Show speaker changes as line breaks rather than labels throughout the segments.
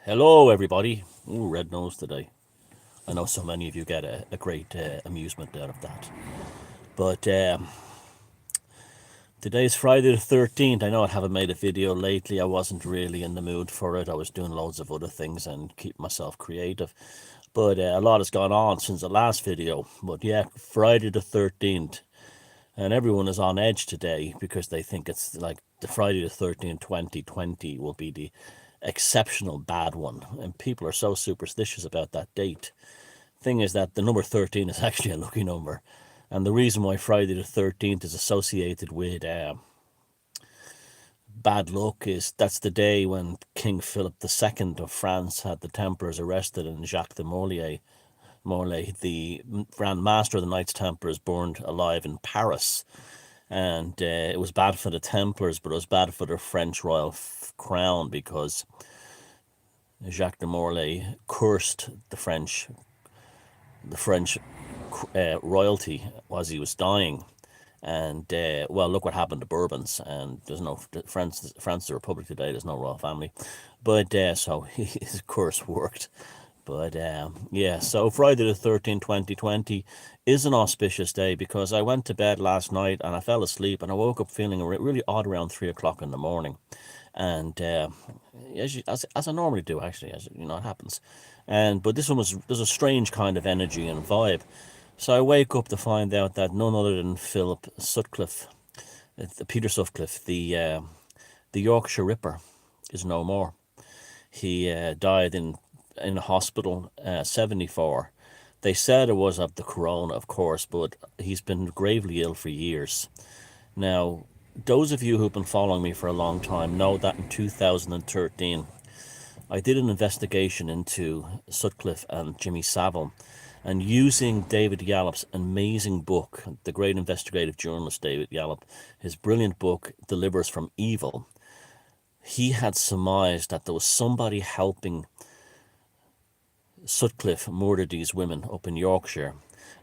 Hello, everybody. Ooh, red nose today. I know so many of you get a great amusement out of that. But today's Friday the 13th. I know I haven't made a video lately. I wasn't really in the mood for it. I was doing loads of other things and keep myself creative. But a lot has gone on since the last video. But yeah, Friday the 13th. And everyone is on edge today because they think it's like the Friday the 13th, 2020 will be the exceptional bad one. And people are so superstitious about that date. Thing is that the number 13 is actually a lucky number. And the reason why Friday the 13th is associated with bad luck is that's the day when King Philip II of France had the Templars arrested and Jacques de Molay, the Grand Master of the Knights Templars, burned alive in Paris. And it was bad for the Templars, but it was bad for the French royal crown because Jacques de Molay cursed the French royalty as he was dying. And well, look what happened to Bourbons. And there's no France, the Republic today. There's no royal family, but so his curse worked. But yeah, so Friday the 13th, 2020 is an auspicious day because I went to bed last night and I fell asleep and I woke up feeling really odd around 3 o'clock in the morning. And as I normally do, actually, as you know, it happens. But this one there's a strange kind of energy and vibe. So I wake up to find out that none other than Philip Sutcliffe, Peter Sutcliffe, the Yorkshire Ripper, is no more. He died in a hospital, 74. They said it was of the corona, of course, but he's been gravely ill for years. Now, those of you who've been following me for a long time know that in 2013, I did an investigation into Sutcliffe and Jimmy Savile, and using David Yallop's amazing book, the great investigative journalist David Yallop, his brilliant book, Delivers from Evil, he had surmised that there was somebody helping Sutcliffe murder these women up in Yorkshire,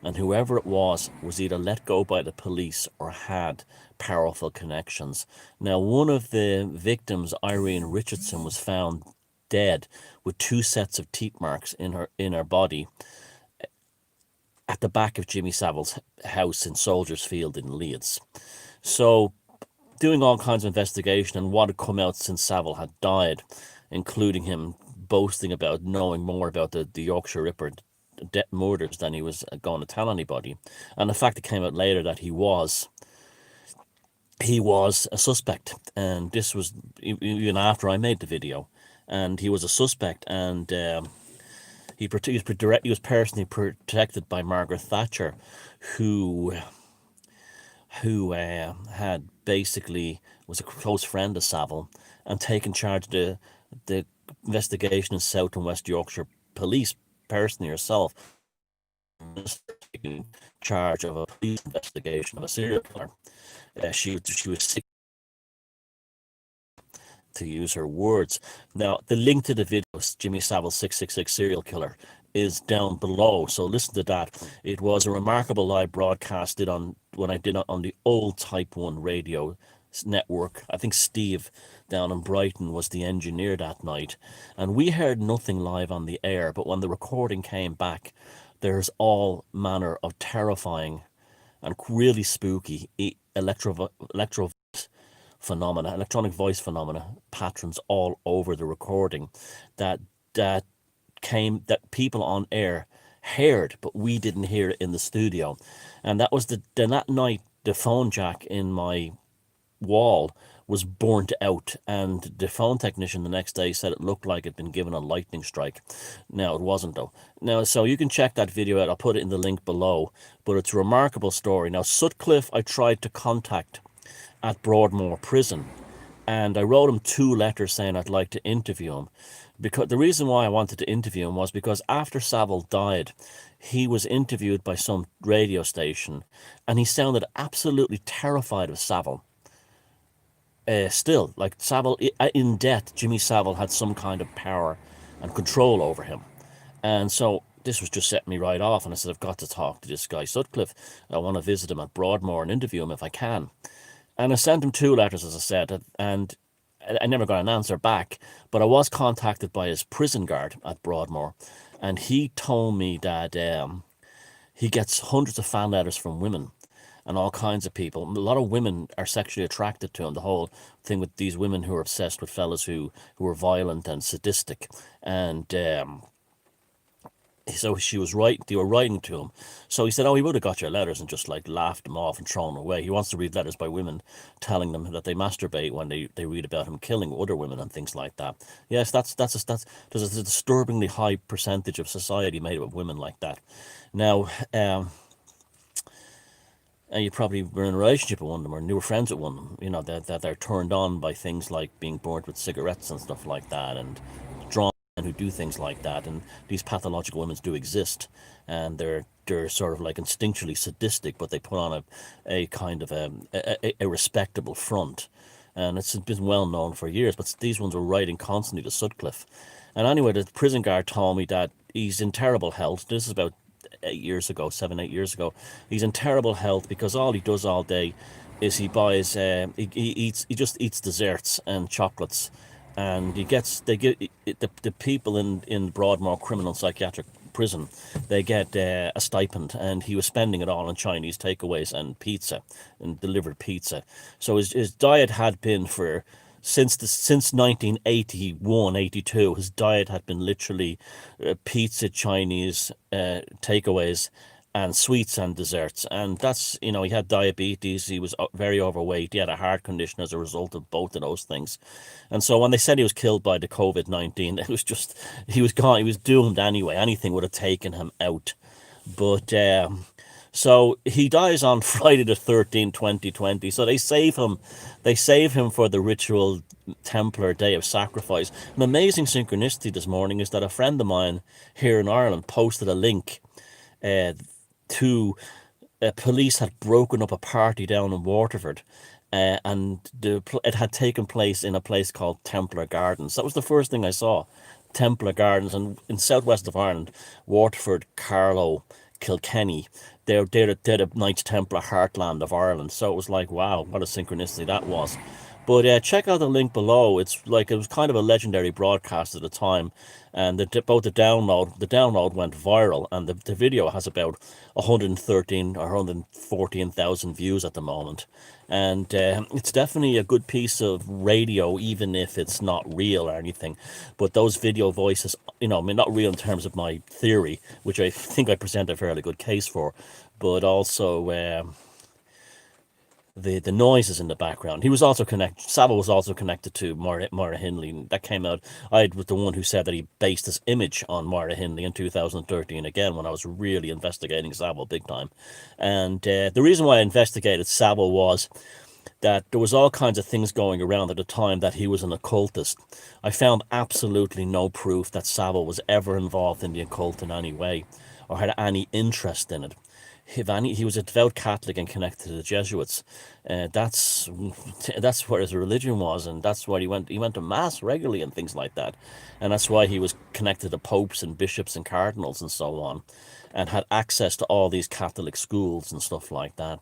and whoever it was either let go by the police or had powerful connections. Now, one of the victims, Irene Richardson, was found dead with 2 sets of teeth marks in her body at the back of Jimmy Savile's house in Soldiers Field in Leeds. So, doing all kinds of investigation and what had come out since Savile had died, including him boasting about knowing more about the Yorkshire Ripper murders than he was going to tell anybody. And the fact it came out later that he was a suspect. And this was even after I made the video. And he was a suspect, and he was personally protected by Margaret Thatcher, who had basically was a close friend of Savile and taken charge of the investigation in South and West Yorkshire police personally herself, taking charge of a police investigation of a serial killer. She was sick, to use her words. Now, the link to the video, Jimmy Savile 666 serial killer, is down below, so listen to that. It was a remarkable live broadcast when I did it on the old Type 1 radio network. I think Steve down in Brighton was the engineer that night, and we heard nothing live on the air, but when the recording came back, there's all manner of terrifying and really spooky electronic voice phenomena patterns all over the recording that people on air heard, but we didn't hear it in the studio. And that was that night the phone jack in my wall was burnt out, and the phone technician the next day said it looked like it'd been given a lightning strike. Now, it wasn't, though. Now, so you can check that video out. I'll put it in the link below, but it's a remarkable story. Now, Sutcliffe I tried to contact at Broadmoor Prison, and I wrote him 2 letters saying I'd like to interview him. Because the reason why I wanted to interview him was because after Savile died, he was interviewed by some radio station, and he sounded absolutely terrified of Savile. Still, like Savile, in death, Jimmy Savile had some kind of power and control over him. And so this was just setting me right off, and I said, I've got to talk to this guy Sutcliffe. I want to visit him at Broadmoor and interview him if I can. And I sent him 2 letters, as I said, and I never got an answer back, but I was contacted by his prison guard at Broadmoor, and he told me that he gets hundreds of fan letters from women and all kinds of people. A lot of women are sexually attracted to him. The whole thing with these women who are obsessed with fellas who are violent and sadistic, and so she was right. They were writing to him. So he said, "Oh, he would have got your letters and just like laughed them off and thrown them away." He wants to read letters by women telling them that they masturbate when they read about him killing other women and things like that. Yes, that's there's a disturbingly high percentage of society made up of women like that. Now, and you probably were in a relationship with one of them or you were friends with one of them. You know that they're turned on by things like being burnt with cigarettes and stuff like that, and drawn men who do things like that. And these pathological women do exist, and they're sort of like instinctually sadistic, but they put on a kind of a respectable front. And it's been well known for years. But these ones were writing constantly to Sutcliffe. And anyway, the prison guard told me that he's in terrible health. This is about 8 years ago, 7, 8 years ago. He's in terrible health because all he does all day is he buys, he just eats desserts and chocolates, and they get the people in Broadmoor Criminal Psychiatric Prison, they get a stipend, and he was spending it all on Chinese takeaways and pizza and delivered pizza. So his diet had been for since 1981, 82, his diet had been literally pizza, Chinese takeaways, and sweets and desserts. And that's, he had diabetes, he was very overweight, he had a heart condition as a result of both of those things. And so when they said he was killed by the COVID-19, it was just, he was gone, he was doomed anyway. Anything would have taken him out. But so he dies on Friday the 13th, 2020. So they save him. They save him for the ritual Templar Day of Sacrifice. An amazing synchronicity this morning is that a friend of mine here in Ireland posted a link to police had broken up a party down in Waterford. And it had taken place in a place called Templar Gardens. That was the first thing I saw. Templar Gardens, and in southwest of Ireland, Waterford, Carlow, Kilkenny, they're the Knights Templar heartland of Ireland. So it was like, wow, what a synchronicity that was. But check out the link below. It's like, it was kind of a legendary broadcast at the time, and both the download went viral, and the video has about 113 or 114,000 views at the moment. And it's definitely a good piece of radio, even if it's not real or anything. But those video voices, I mean, not real in terms of my theory, which I think I present a fairly good case for, but also the noises in the background. He was also connected. Savile was also connected to Moira Hindley. That came out. I was the one who said that he based his image on Moira Hindley in 2013. Again, when I was really investigating Savile big time, and the reason why I investigated Savile was that there was all kinds of things going around at the time that he was an occultist. I found absolutely no proof that Savile was ever involved in the occult in any way or had any interest in it. He was a devout Catholic and connected to the Jesuits. That's what his religion was, and that's why he went to mass regularly and things like that, and that's why he was connected to popes and bishops and cardinals and so on, and had access to all these Catholic schools and stuff like that.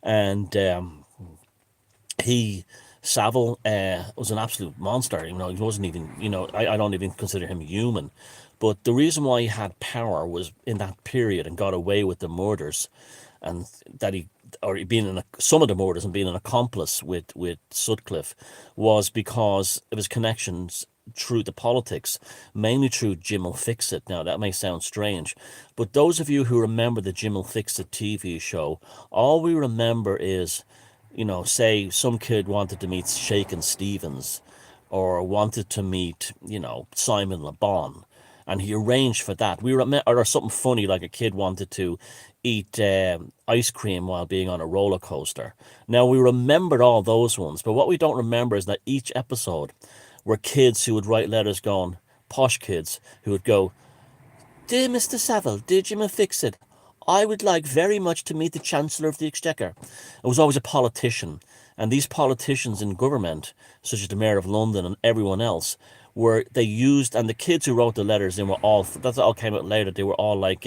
And Savile was an absolute monster. He wasn't even, I don't even consider him human. But the reason why he had power was in that period and got away with the murders, and that some of the murders and being an accomplice with Sutcliffe, was because of his connections through the politics, mainly through Jim'll Fix It. Now, that may sound strange, but those of you who remember the Jim'll Fix It TV show, all we remember is, say some kid wanted to meet Shakin' Stevens or wanted to meet, Simon Le Bon, and he arranged for that. Or something funny, like a kid wanted to eat ice cream while being on a roller coaster. Now, we remembered all those ones, but what we don't remember is that each episode were kids who would write letters going, posh kids, who would go, "Dear Mr. Savile, dear Jim Fix It, I would like very much to meet the Chancellor of the Exchequer." It was always a politician, and these politicians in government, such as the Mayor of London and everyone else, they used, and the kids who wrote the letters, that all came out later, they were all like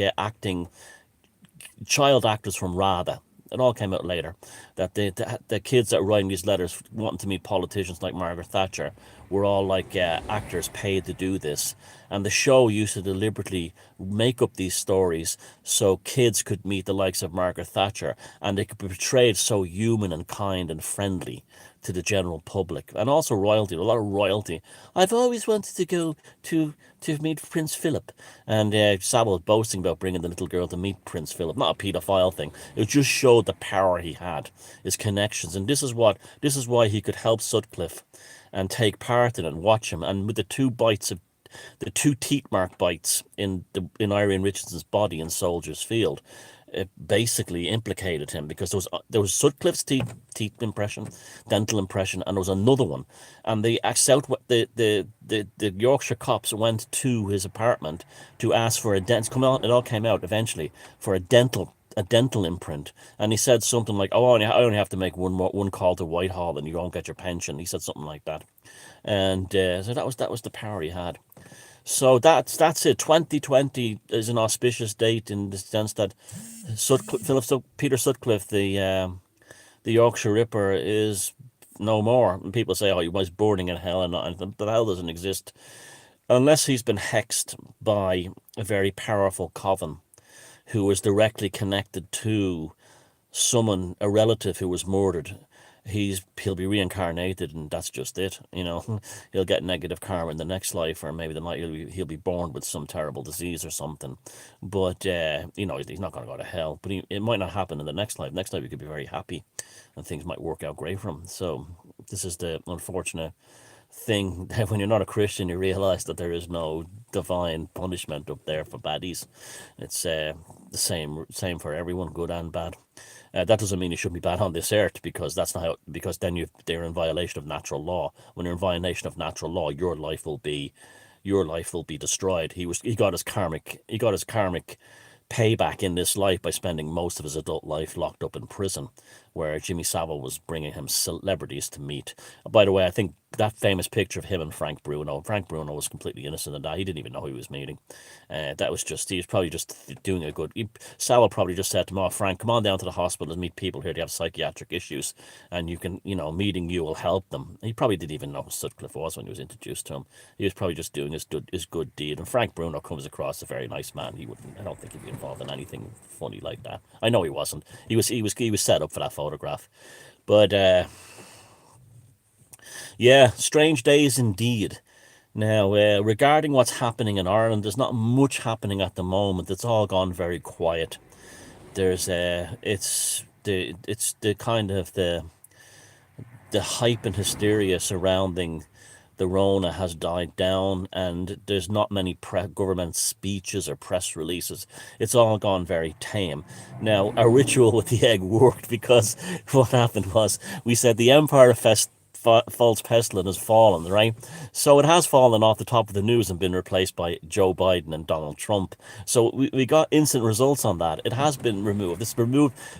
child actors from RADA. It all came out later that the kids that were writing these letters wanting to meet politicians like Margaret Thatcher were all like actors paid to do this. And the show used to deliberately make up these stories so kids could meet the likes of Margaret Thatcher and they could be portrayed so human and kind and friendly to the general public, and also royalty, a lot of royalty. I've always wanted to go to meet Prince Philip, and Savile was boasting about bringing the little girl to meet Prince Philip. Not a paedophile thing. It just showed the power he had, his connections, and this is why he could help Sutcliffe, and take part in it and watch him. And with the two teeth mark bites in Irene Richardson's body in Soldiers Field, it basically implicated him because there was Sutcliffe's teeth impression, dental impression, and there was another one, and the Yorkshire cops went to his apartment to ask for a dent. Come out, it all came out eventually for a dental imprint, and he said something like, "Oh, I only have to make one call to Whitehall, and you won't get your pension." He said something like that, and so that was the power he had. So that's it. 2020 is an auspicious date in the sense that Peter Sutcliffe, the Yorkshire Ripper, is no more. And people say, "Oh, he was burning in hell," and the hell doesn't exist unless he's been hexed by a very powerful coven who was directly connected to someone, a relative who was murdered. He'll be reincarnated, and that's just it. He'll get negative karma in the next life, or maybe he'll be born with some terrible disease or something. But he's not going to go to hell. But it might not happen in the next life. Next life, he could be very happy, and things might work out great for him. So this is the unfortunate thing that when you're not a Christian, you realize that there is no divine punishment up there for baddies. It's the same for everyone, good and bad. That doesn't mean you shouldn't be bad on this earth, because that's not how, because then they're in violation of natural law. When you're in violation of natural law, your life will be destroyed. He got his karmic payback in this life by spending most of his adult life locked up in prison, where Jimmy Savile was bringing him celebrities to meet. By the way, I think that famous picture of him and Frank Bruno was completely innocent in that. He didn't even know who he was meeting. He was probably just doing a good. Savile probably just said to him, "Oh, Frank, come on down to the hospital and meet people here. They have psychiatric issues, and meeting you will help them." He probably didn't even know who Sutcliffe was when he was introduced to him. He was probably just doing his good deed. And Frank Bruno comes across a very nice man. I don't think he'd be involved in anything funny like that. I know he wasn't. He was set up for that photograph, but yeah, strange days indeed. Now, regarding what's happening in Ireland, there's not much happening at the moment. It's all gone very quiet. It's the kind of the hype and hysteria surrounding the Rona has died down, and there's not many government speeches or press releases. It's all gone very tame. Now, our ritual with the egg worked, because what happened was we said the Empire false pestilence has fallen, right? So it has fallen off the top of the news and been replaced by Joe Biden and Donald Trump. So we got instant results on that. It has been removed.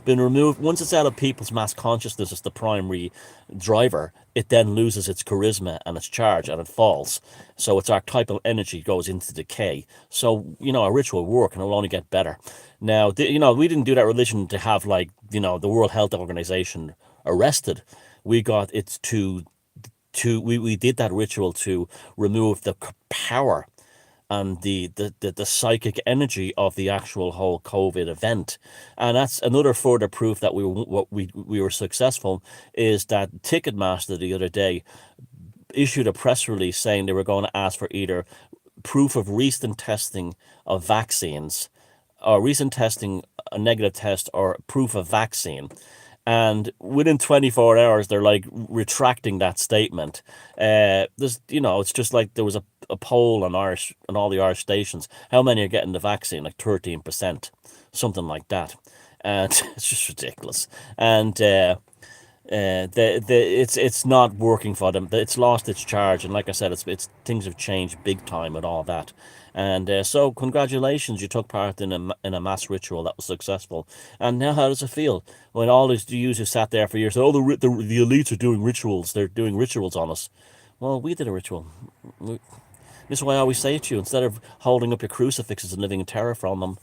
Been removed. Once it's out of people's mass consciousness as the primary driver, it then loses its charisma and its charge, and it falls. So its archetypal energy goes into decay. So, a ritual work, and it'll only get better. Now, we didn't do that religion to have, like, the World Health Organization arrested. We got it we did that ritual to remove the power and the psychic energy of the actual whole COVID event. And that's another further proof that we were successful, is that Ticketmaster the other day issued a press release saying they were going to ask for either proof of recent testing of vaccines, or recent testing, a negative test, or proof of vaccine. And within 24 hours, they're like retracting that statement. It's just like there was a poll on all the Irish stations. How many are getting the vaccine? Like 13%, something like that. And it's just ridiculous. And it's not working for them. It's lost its charge, and like I said, it's things have changed big time with all that. And so congratulations, you took part in a mass ritual that was successful. And now, how does it feel when all these Jews who sat there for years said, "Oh, the elites are doing rituals. They're doing rituals on us"? Well, we did a ritual. This is why I always say to you, instead of holding up your crucifixes and living in terror from them,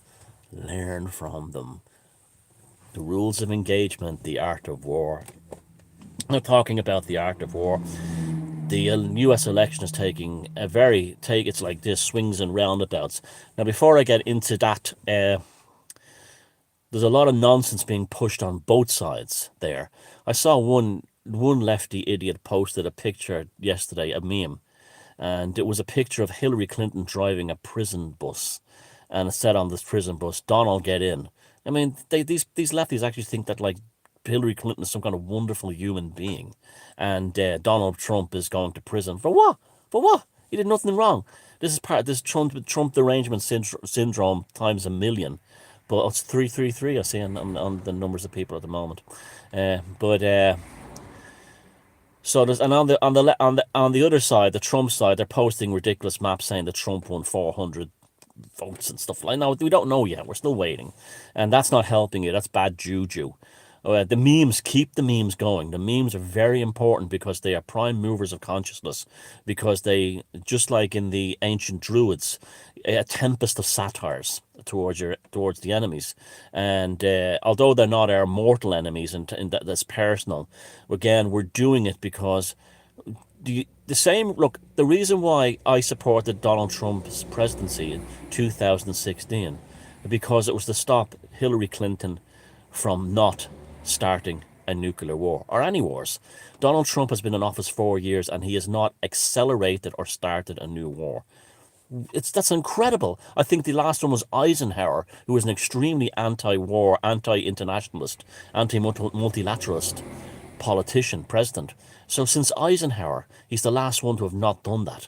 learn from them. The rules of engagement, the art of war. Now, talking about the art of war, the U.S. election is taking a very take. It's like this, swings and roundabouts. Now, before I get into that, there's a lot of nonsense being pushed on both sides there. I saw one lefty idiot posted a picture yesterday, a meme, and it was a picture of Hillary Clinton driving a prison bus, and it said on this prison bus, "Donald, get in." I mean, these lefties actually think that like Hillary Clinton is some kind of wonderful human being, and Donald Trump is going to prison for what? For what? He did nothing wrong. This is part of this Trump derangement syndrome times a million. But it's 333. I see on the numbers of people at the moment. But so there's, and on the other side, the Trump side, they're posting ridiculous maps saying that Trump won 400 votes and stuff like. Now we don't know yet. We're still waiting, and that's not helping you. That's bad juju. The memes, keep the memes going. The memes are very important because they are prime movers of consciousness. Because they, just like in the ancient Druids, a tempest of satires towards the enemies. And although they're not our mortal enemies, and that's personal, again, we're doing it because the same look. The reason why I supported Donald Trump's presidency in 2016, because it was to stop Hillary Clinton from not starting a nuclear war or any wars. Donald Trump has been in office 4 years and he has not accelerated or started a new war. That's incredible. I think the last one was Eisenhower, who was an extremely anti-war, anti-internationalist, anti-multilateralist politician, president. So since Eisenhower, he's the last one to have not done that.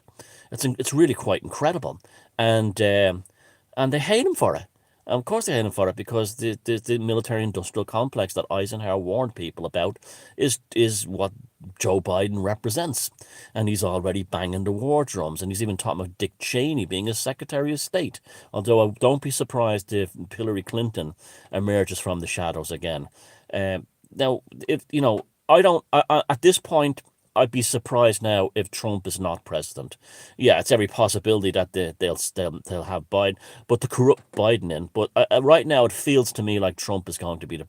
It's really quite incredible, and they hate him for it. Of course they hate him for it because the military-industrial complex that Eisenhower warned people about is what Joe Biden represents. And he's already banging the war drums. And he's even talking about Dick Cheney being his Secretary of State. Although I don't be surprised if Hillary Clinton emerges from the shadows again. Now, if you know, I don't. At this point, I'd be surprised now if Trump is not president. Yeah, it's every possibility that they'll have Biden, but to corrupt Biden in. But right now, it feels to me like Trump is going to be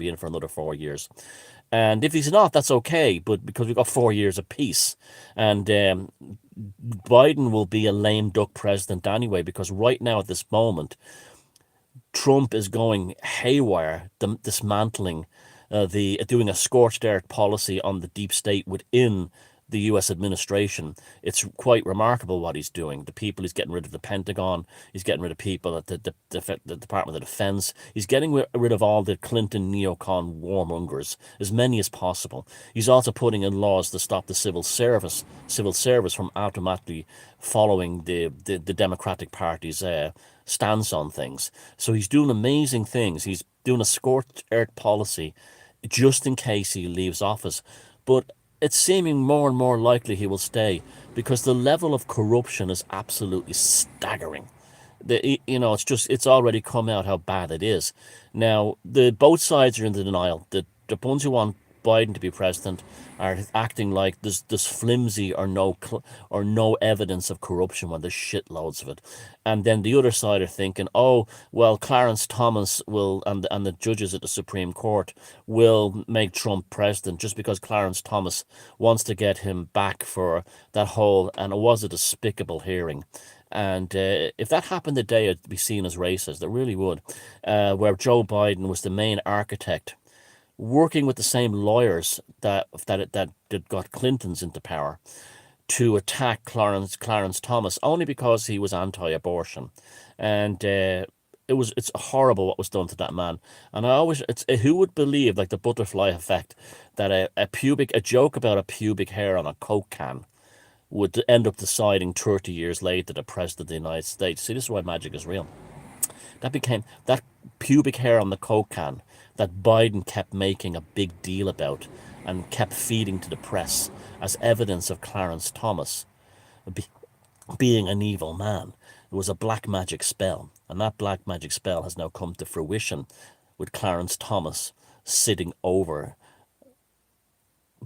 in for another 4 years. And if he's not, that's okay. But because we've got 4 years apiece, and Biden will be a lame duck president anyway. Because right now, at this moment, Trump is going haywire, dismantling doing a scorched earth policy on the deep state within the U.S. administration. It's quite remarkable what he's doing. The people, he's getting rid of the Pentagon. He's getting rid of people at the Department of Defense. He's getting rid of all the Clinton neocon warmongers, as many as possible. He's also putting in laws to stop the civil service from automatically following the Democratic Party's stance on things. So he's doing amazing things. He's doing a scorched earth policy just in case he leaves office. But it's seeming more and more likely he will stay because the level of corruption is absolutely staggering. It's already come out how bad it is. Now, both sides are in the denial. The ones who want Biden to be president are acting like there's flimsy or no evidence of corruption when there's shitloads of it, and then the other side are thinking, oh well, Clarence Thomas will and the judges at the Supreme Court will make Trump president just because Clarence Thomas wants to get him back for that whole, and it was a despicable hearing. And if that happened today, it'd be seen as racist. It really would. Where Joe Biden was the main architect, working with the same lawyers that got Clintons into power to attack Clarence Thomas only because he was anti-abortion, and it's horrible what was done to that man. And who would believe, like the butterfly effect, that a joke about a pubic hair on a Coke can would end up deciding 30 years later the president of the United States. See, this is why magic is real. That pubic hair on the Coke can that Biden kept making a big deal about and kept feeding to the press as evidence of Clarence Thomas being an evil man. It was a black magic spell, and that black magic spell has now come to fruition with Clarence Thomas sitting over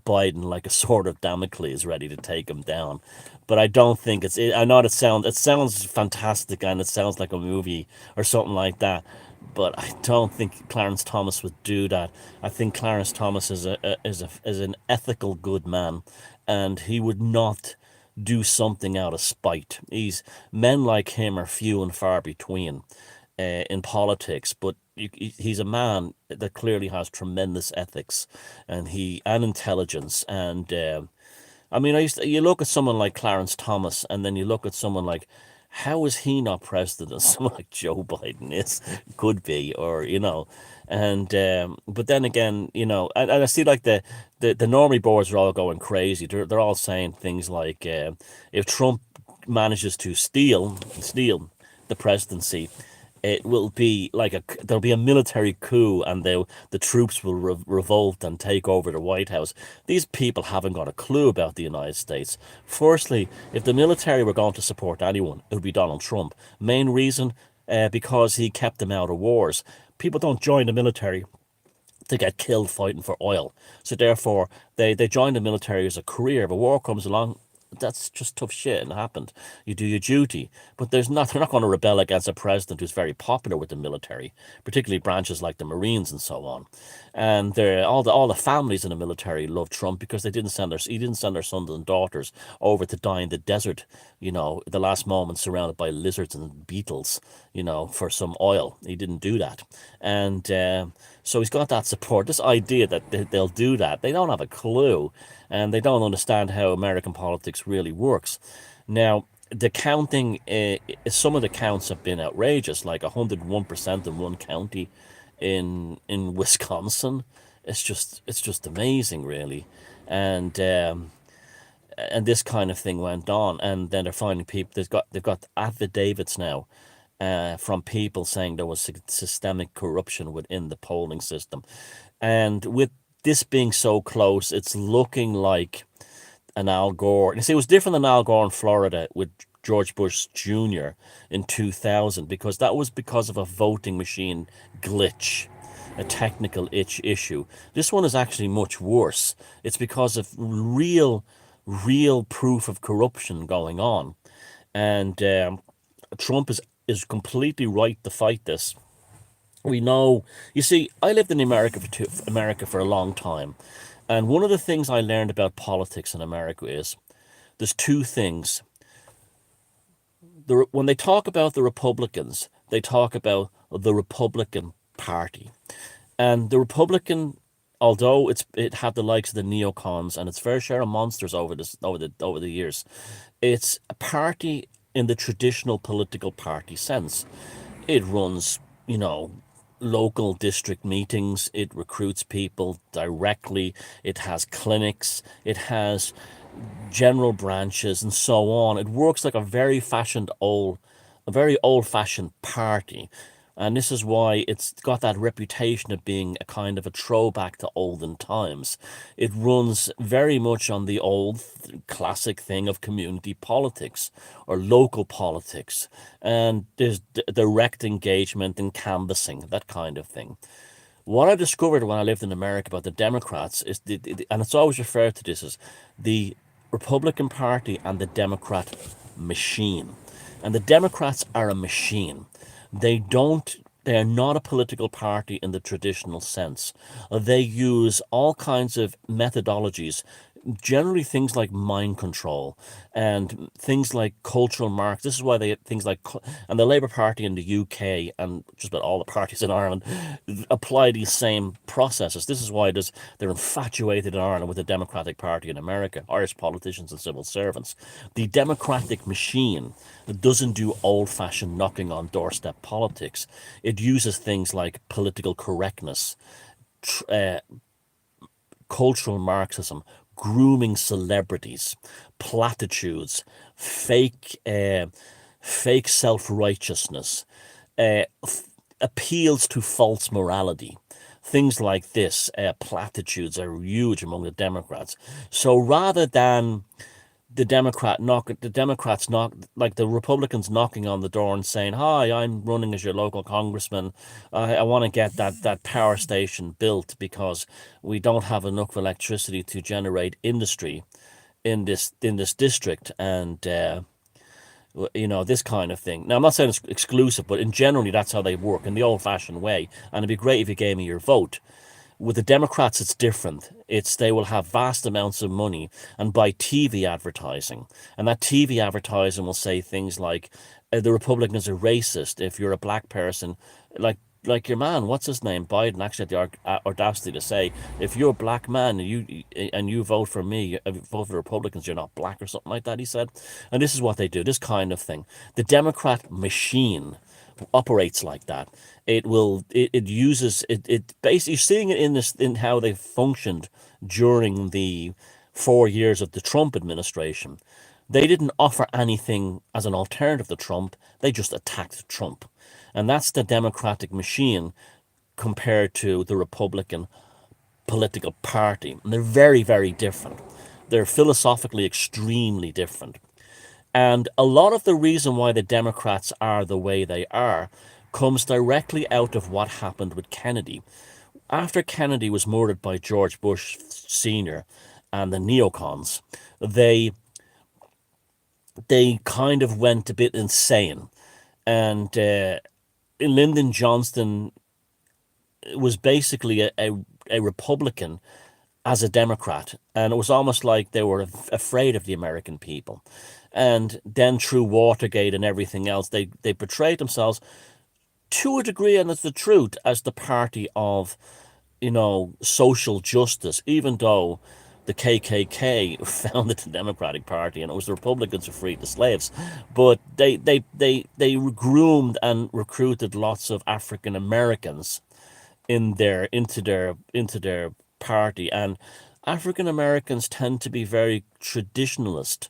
Biden like a sword of Damocles ready to take him down. But I don't think I know it sounds fantastic and it sounds like a movie or something like that. but I don't think Clarence Thomas would do that. I think Clarence Thomas is an ethical good man, and he would not do something out of spite. He's Men like him are few and far between in politics, but he's a man that clearly has tremendous ethics and intelligence and. I mean, you look at someone like Clarence Thomas, and then you look at someone like, how is he not president? Someone like Joe Biden is, could be, or and but then again, and I see like the normie boards are all going crazy. They're all saying things like, if Trump manages to steal the presidency, it will be like there'll be a military coup, and the troops will revolt and take over the White House. These people haven't got a clue about the United States. Firstly, if the military were going to support anyone, it would be Donald Trump. Main reason, because he kept them out of wars. People don't join the military to get killed fighting for oil. So therefore, they join the military as a career. If a war comes along, that's just tough shit, and it happened. You do your duty, but they're not going to rebel against a president who's very popular with the military, particularly branches like the Marines and so on. And all the families in the military love Trump because he didn't send their sons and daughters over to die in the desert, the last moment surrounded by lizards and beetles, for some oil. He didn't do that, and so he's got that support. This idea that they'll do that, they don't have a clue, and they don't understand how American politics really works. Now, the counting, some of the counts have been outrageous, like 101% in one county in Wisconsin. It's just amazing, really, and this kind of thing went on, and then they're finding people. They've got affidavits now, from people saying there was systemic corruption within the polling system, and with this being so close, it's looking like an Al Gore. You see, it was different than Al Gore in Florida with George Bush Jr. in 2000, because that was because of a voting machine glitch, a technical issue. This one is actually much worse. It's because of real proof of corruption going on, and Trump is completely right to fight this. We know. You see, I lived in America for a long time, and one of the things I learned about politics in America is there's two things. When they talk about the Republicans, they talk about the Republican Party, and the Republican, although it had the likes of the neocons and its fair share of monsters over the years, it's a party in the traditional political party sense. It runs, local district meetings. It recruits people directly. It has clinics. It has general branches and so on. It works like a very old-fashioned party. And this is why it's got that reputation of being a kind of a throwback to olden times. It runs very much on the old classic thing of community politics or local politics. And there's direct engagement and canvassing, that kind of thing. What I discovered when I lived in America about the Democrats is, and it's always referred to this as the Republican Party and the Democrat machine. And the Democrats are a machine. They don't. They are not a political party in the traditional sense. They use all kinds of methodologies, generally things like mind control and things like cultural marks. This is why and the Labour Party in the UK and just about all the parties in Ireland apply these same processes. This is why they're infatuated in Ireland with the Democratic Party in America, Irish politicians and civil servants. The democratic machine doesn't do old-fashioned knocking on doorstep politics. It uses things like political correctness, cultural Marxism, grooming celebrities, platitudes, fake self-righteousness, appeals to false morality. Things like this, platitudes are huge among the Democrats. So rather than the Democrats knock, like the Republicans knocking on the door and saying, "Hi, I'm running as your local congressman. I want to get that power station built because we don't have enough electricity to generate industry in this district, and You know, this kind of thing. Now, I'm not saying it's exclusive, but in generally, that's how they work in the old-fashioned way. And it'd be great if you gave me your vote. With the Democrats, it's different. It's they will have vast amounts of money and buy TV advertising, and that TV advertising will say things like, "The Republicans are racist." If you're a black person, like like your man, what's his name, Biden, actually had the audacity to say, "If you're a black man and you vote for me, vote for the Republicans, you're not black," or something like that. He said, and this is what they do. This kind of thing. The Democrat machine operates like that. It uses it basically seeing it in this in how they functioned during the 4 years of the Trump administration. They didn't offer anything as an alternative to Trump. They just attacked Trump. And that's the Democratic machine compared to the Republican political party. And they're very, very different. They're philosophically extremely different. And a lot of the reason why the Democrats are the way they are comes directly out of what happened with Kennedy. After Kennedy was murdered by George Bush Sr. and the neocons, they they kind of went a bit insane. And Lyndon Johnson was basically a Republican as a Democrat, and it was almost like they were afraid of the American people. And then through Watergate and everything else, they portrayed themselves to a degree, and it's the truth, as the party of, you know, social justice, even though the KKK founded the Democratic Party and it was the Republicans who freed the slaves. But they groomed and recruited lots of African Americans in their into their party, and African Americans tend to be very traditionalist,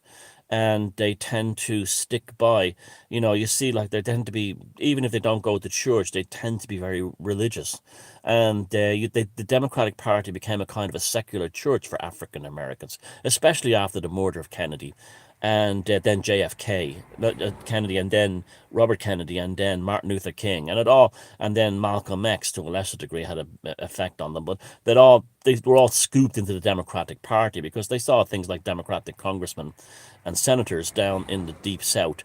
and they tend to stick by, you know, you see, like, they tend to be, even if they don't go to church, they tend to be very religious. And the Democratic Party became a kind of a secular church for African Americans, especially after the murder of Kennedy, and then JFK, Kennedy, and then Robert Kennedy, and then Martin Luther King, and it all, and then Malcolm X to a lesser degree had an effect on them, but they were all scooped into the Democratic Party because they saw things like Democratic congressmen and senators down in the deep South.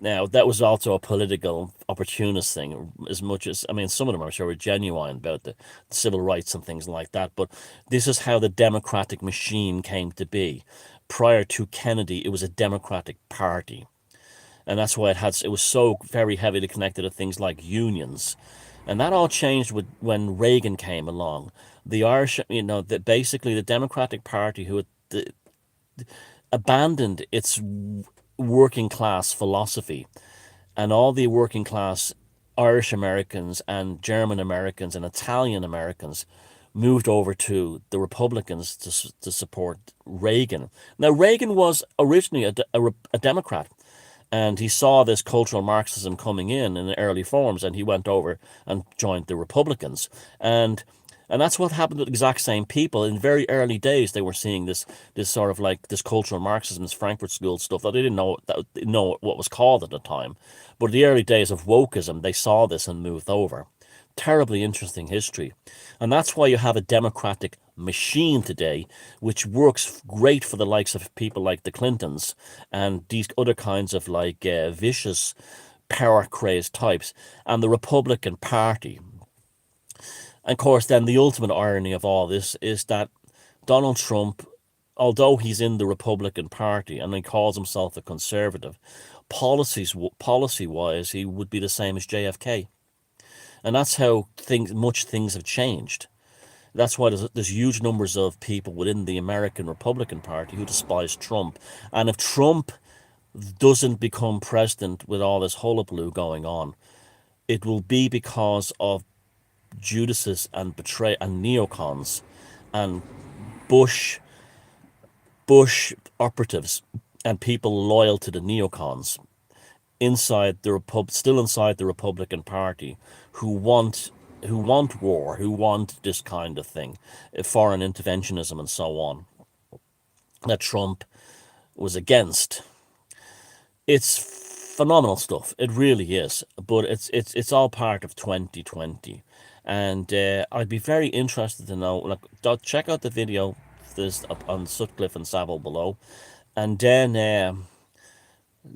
Now, that was also a political opportunist thing, as much as, I mean, some of them I'm sure were genuine about the civil rights and things like that, but this is how the Democratic machine came to be. Prior to Kennedy, it was a Democratic Party. And that's why it was so very heavily connected to things like unions. And that all changed when Reagan came along. The Irish, you know, that basically the Democratic Party, who abandoned its working class philosophy, and all the working class Irish Americans and German Americans and Italian Americans moved over to the Republicans to support Reagan. Now, Reagan was originally a Democrat, and he saw this cultural Marxism coming in the early forms, and he went over and joined the Republicans. And that's what happened to the exact same people. In very early days, they were seeing this sort of like this cultural Marxism, this Frankfurt School stuff that they didn't know what was called at the time. But in the early days of wokeism, they saw this and moved over. Terribly interesting history. And that's why you have a democratic machine today, which works great for the likes of people like the Clintons and these other kinds of like vicious power crazed types, and the Republican Party. And of course, then the ultimate irony of all this is that Donald Trump, although he's in the Republican Party and he calls himself a conservative, policy wise, he would be the same as JFK. And that's how much things have changed. That's why there's huge numbers of people within the American Republican Party who despise Trump. And if Trump doesn't become president with all this hullabaloo going on, it will be because of Judases and betray and neocons and Bush Bush operatives and people loyal to the neocons inside the still inside the Republican Party, who want war, who want this kind of thing, foreign interventionism and so on, that Trump was against. It's phenomenal stuff. It really is. But it's all part of 2020, and I'd be very interested to know. Like, check out the video. There's up on Sutcliffe and Savile below, and then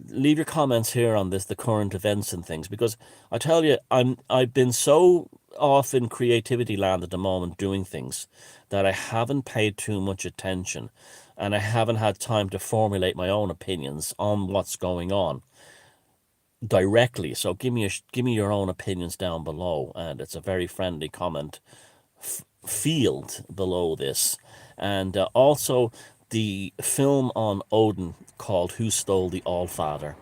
leave your comments here on this, the current events and things, because I tell you, I've been so off in creativity land at the moment doing things that I haven't paid too much attention, and I haven't had time to formulate my own opinions on what's going on directly. So give me your own opinions down below, and it's a very friendly comment field below this. And also, the film on Odin called Who Stole the Allfather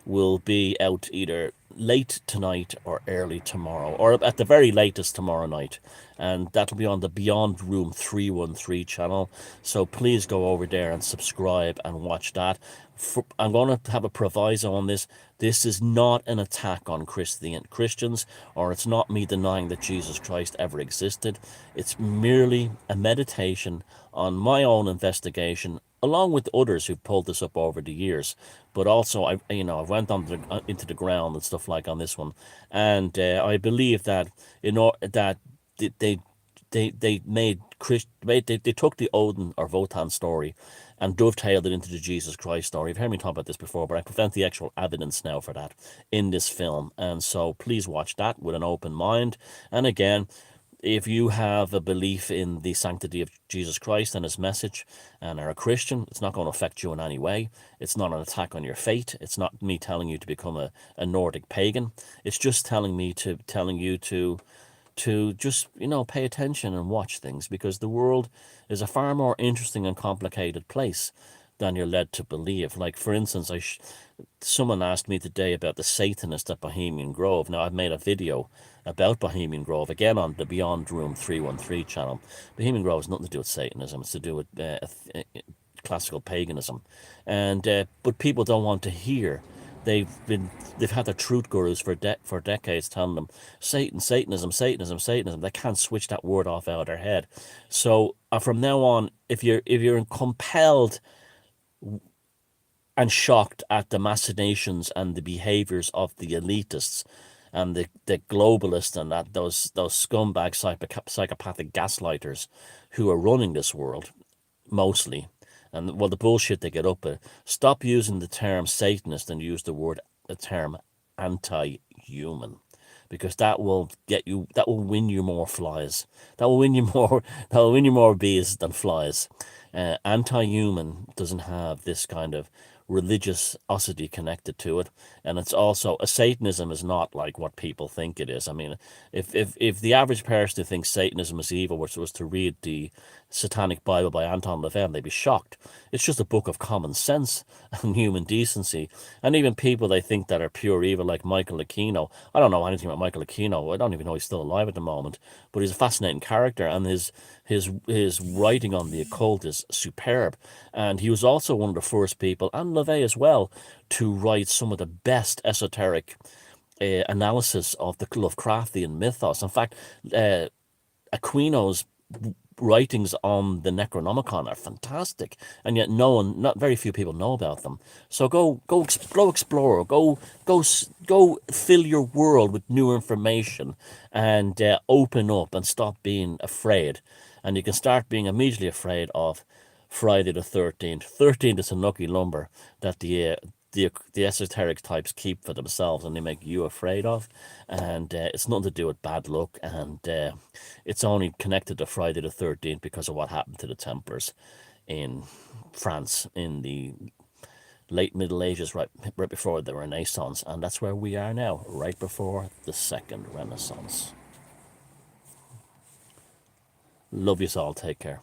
will be out either late tonight or early tomorrow, or at the very latest tomorrow night. And that'll be on the Beyond Room 313 channel. So please go over there and subscribe and watch that. I'm going to have a proviso on this. This is not an attack on Christians, or it's not me denying that Jesus Christ ever existed. It's merely a meditation on my own investigation, along with others who've pulled this up over the years. But also, I went into the ground and stuff like on this one, and I believe that that they they took the Odin or Wotan story and dovetailed it into the Jesus Christ story. You've heard me talk about this before, but I present the actual evidence now for that in this film. And so please watch that with an open mind. And again, if you have a belief in the sanctity of Jesus Christ and his message and are a Christian, it's not going to affect you in any way. It's not an attack on your faith. It's not me telling you to become a Nordic pagan. It's just telling you to just, pay attention and watch things, because the world is a far more interesting and complicated place than you're led to believe. Like, for instance, someone asked me today about the Satanist at Bohemian Grove. Now, I've made a video about Bohemian Grove, again, on the Beyond Room 313 channel. Bohemian Grove has nothing to do with Satanism. It's to do with classical paganism. And but people don't want to hear. They've had their truth gurus for decades telling them Satanism, Satanism, Satanism. They can't switch that word off out of their head. So from now on, if you're compelled and shocked at the machinations and the behaviors of the elitists and the globalists and that those scumbag psychopathic gaslighters who are running this world mostly, and well, the bullshit they get up with, stop using the term Satanist and use the term anti-human, because that will win you more flies. That will win you more bees than flies. Anti-human doesn't have this kind of religiosity connected to it, and it's also a Satanism is not like what people think it is. I mean, if the average person who thinks Satanism is evil was to read the Satanic Bible by Anton LaVerne, they'd be shocked. It's just a book of common sense and human decency. And even people they think that are pure evil, like Michael Aquino. I don't know anything about Michael Aquino. I don't even know he's still alive at the moment, but he's a fascinating character, and his writing on the occult is superb. And he was also one of the first people, and LaVey as well, to write some of the best esoteric analysis of the Lovecraftian mythos. In fact, Aquino's writings on the Necronomicon are fantastic, and yet not very few people know about them. So go explore, go fill your world with new information, and open up and stop being afraid. And you can start being immediately afraid of Friday the 13th. 13th is a lucky number that the esoteric types keep for themselves, and they make you afraid of. And it's nothing to do with bad luck, and it's only connected to Friday the 13th because of what happened to the Templars in France in the late Middle Ages, right before the Renaissance. And that's where we are now, right before the Second Renaissance. Love you all. Take care.